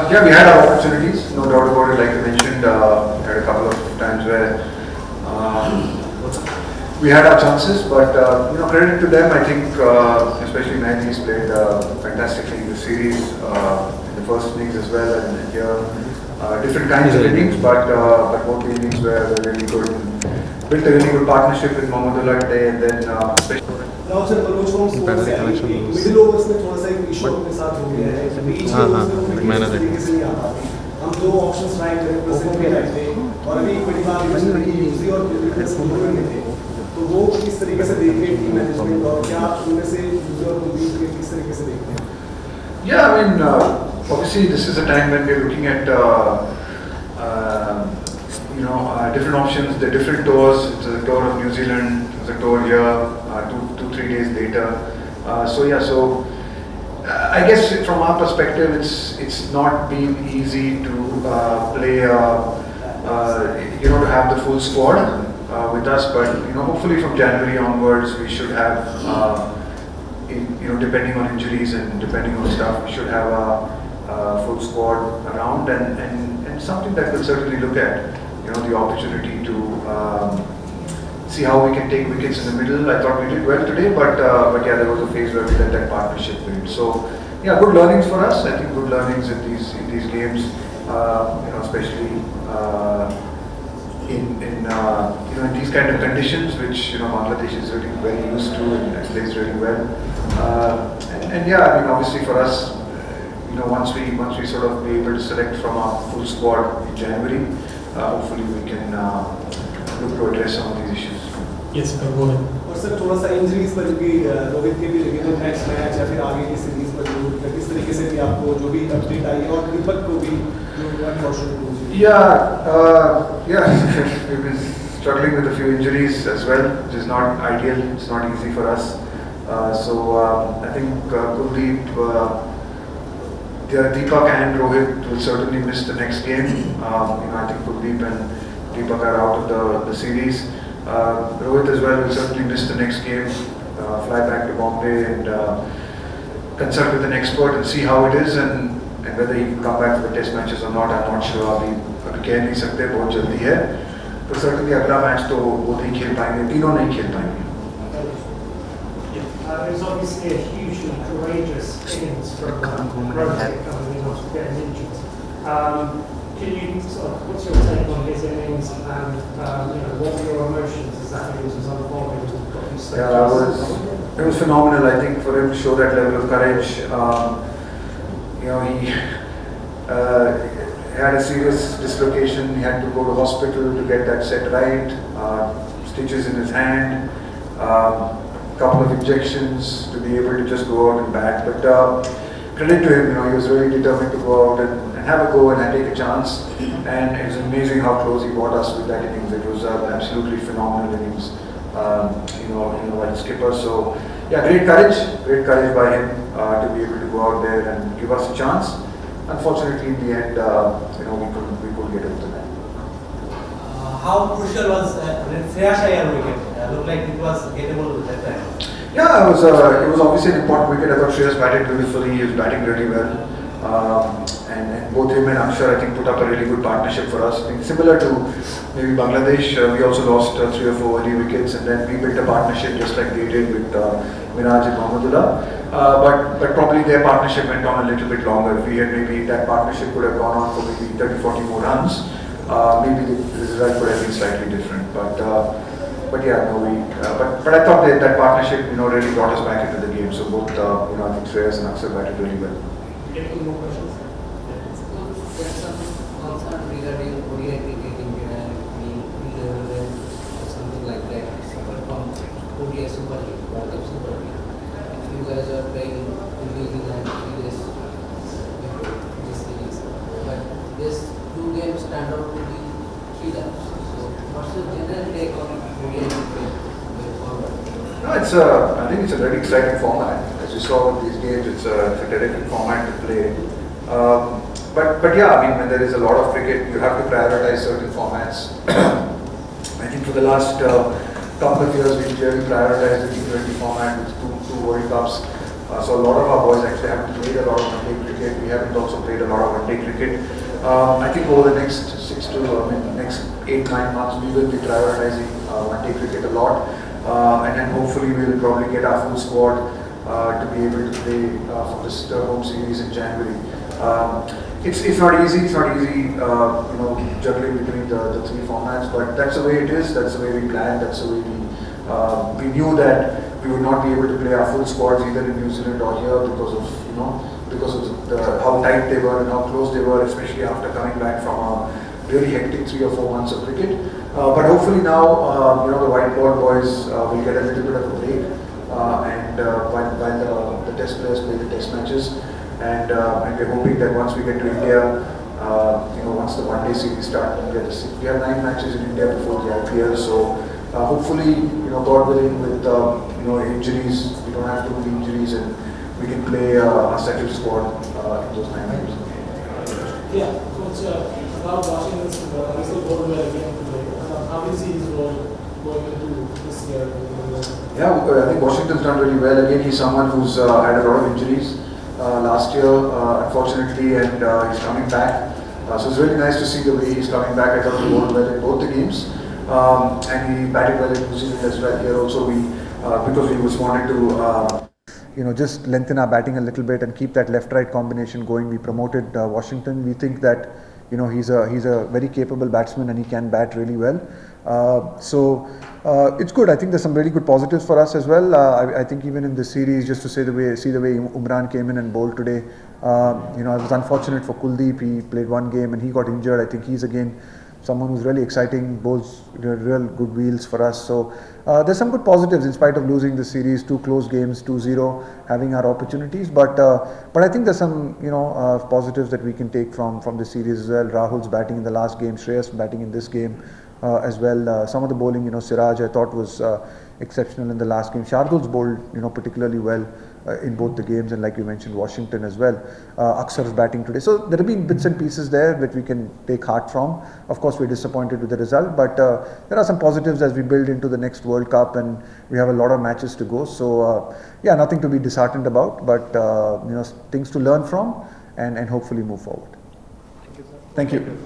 Yeah, we had our opportunities, no doubt about it. Like you mentioned, had a couple of times where we had our chances, but credit to them. I think, especially Nightly's played fantastically in the series, in the first innings as well, and here different kinds of innings, but both the innings were really good. Built a really good partnership with Mohammedullah today, and then especially. Rao sir Manoj from sports से middle overs में थोड़ा सा एक issue अपने साथ हो गया है बीच में मैंने तरीके से नहीं आ पाती हम दो ऑप्शंस ट्राई करें प्रेजेंट में रहे थे और अभी बड़ी बात इमेजिन की यूजी और बिल्कुल दोनों में थे तो वो किस तरीके से देख रहे टीम मैनेजमेंट और क्या उनमें से यूजी और कुलदीप के किस तरीके से देखते हैं Yeah, I mean, obviously this is a time when we're looking at different options, the different tours. It's a tour of New Zealand, it's a tour here, 3 days later. I guess from our perspective, it's not been easy to play, to have the full squad with us. But hopefully from January onwards, we should have, depending on injuries and depending on stuff, we should have a full squad around and something that we'll certainly look at. The opportunity to see how we can take wickets in the middle. I thought we did well today, but yeah, there was a phase where we let that partnership build. So yeah, good learnings for us. I think good learnings in these games, especially in these kind of conditions, which Bangladesh is really very used to and plays really well. And yeah, I mean obviously for us, once we sort of be able to select from our full squad in January. Hopefully we can look to address some of these issues. Yes, sir, go ahead. और sir थोड़ा सा injuries पर भी रोहित के भी लगे तो next match या फिर आगे की सीरीज पर किस तरीके से भी आपको जो भी अपडेट आई है और दीपक को भी we've been struggling with a few injuries as well, which is not ideal. It's not easy for us. I think Kuldeep. Deepak and Rohit will certainly miss the next game. I think Kuldeep and Deepak are out of the series. Rohit as well will certainly miss the next game. Fly back to Bombay and consult with an expert and see how it is and whether he can come back for the test matches or not. I'm not sure. अभी कह नहीं सकते बहुत जल्दी है. तो certainly अगला match तो वो नहीं खेल पाएंगे. तीनों नहीं खेल पाएंगे. It was obviously a hugely courageous innings from Rohit coming in after getting injured. What's your take on his innings and what were your emotions as that innings was unfolding? It was phenomenal. I think for him to show that level of courage, he had a serious dislocation. He had to go to hospital to get that set right. Stitches in his hand. Couple of injections to be able to just go out and bat. But credit to him, he was really determined to go out and have a go and take a chance. And it was amazing how close he brought us with that innings. It was absolutely phenomenal innings, by the skipper. So yeah, great courage by him to be able to go out there and give us a chance. Unfortunately, in the end, we couldn't get it to that. How crucial was Shreyas Iyer wicket? Looked like it was gettable that time. Yeah, it was obviously an important wicket. I thought Shreyas batted beautifully. He was batting really well. And both him and Akshar, I think, put up a really good partnership for us. I think similar to maybe Bangladesh, we also lost 3 or 4 early wickets, and then we built a partnership just like they did with Miraj and Mohammedullah. But probably their partnership went on a little bit longer. If we had maybe that partnership could have gone on for maybe 30-40 more runs, maybe the result could have been slightly different. But yeah, no, but I thought that partnership, really brought us back into the game. So both, I think Shreyas and Akshar batted really well. Any more questions? There's some concern regarding ODI cricketing or something like that. From ODI Super League, World Cup Super League. If you guys are playing in New Zealand this series, but these 2 games stand out to be 3 laps. So what's your general take on ODI cricket going forward? No, I think it's a very exciting format. As you saw with these games, it's a terrific format to play. But yeah, I mean, when there is a lot of cricket, you have to prioritize certain formats. I think for the last couple of years, we've clearly prioritized the T20 format with two World Cups. So a lot of our boys actually haven't played a lot of one-day cricket. We haven't also played a lot of one-day cricket. I think over the next next 8-9 months, we will be prioritizing one-day cricket a lot. And then hopefully we'll probably get our full squad to be able to play for this home series in January. It's not easy. It's not easy, juggling between the three formats. But that's the way it is. That's the way we planned. That's the way we knew that we would not be able to play our full squads either in New Zealand or here because of how tight they were and how close they were, especially after coming back from a really hectic 3 or 4 months of cricket. But hopefully now, the white ball boys will get a little bit of a break, and while the test players play the test matches, and we're hoping that once we get to India, once the one-day series starts, we have 9 matches in India before the IPL. So hopefully, God willing, with injuries, we don't have too many injuries, and we can play a settled squad in those 9 games. Yeah, Coach, about Washington's result going well again today. How do you see his role going into this year? Yeah, I think Washington's done really well. Again, he's someone who's had a lot of injuries last year, unfortunately, and he's coming back. So it's really nice to see the way he's coming back. I thought he bowled well in both the games, and he batted well in New Zealand as well. Here also, because we just wanted to just lengthen our batting a little bit and keep that left-right combination going, we promoted Washington. We think that he's a very capable batsman and he can bat really well. So it's good. I think there's some really good positives for us as well. I think even in this series, just to see the way Umran came in and bowled today. It was unfortunate for Kuldeep. He played 1 game and he got injured. I think he's again someone who's really exciting, bowls real good wheels for us. So there's some good positives in spite of losing the series, 2 close games, 2-0, having our opportunities. But I think there's some positives that we can take from the series as well. Rahul's batting in the last game, Shreyas batting in this game as well. Some of the bowling, Siraj, I thought was exceptional in the last game. Shardul's bowled particularly well in both the games, and like you mentioned, Washington as well. Aksar's batting today. So there have been bits and pieces there that we can take heart from. Of course, we're disappointed with the result, but there are some positives as we build into the next World Cup, and we have a lot of matches to go. So nothing to be disheartened about, but things to learn from and hopefully move forward. Thank you, sir. Thank you.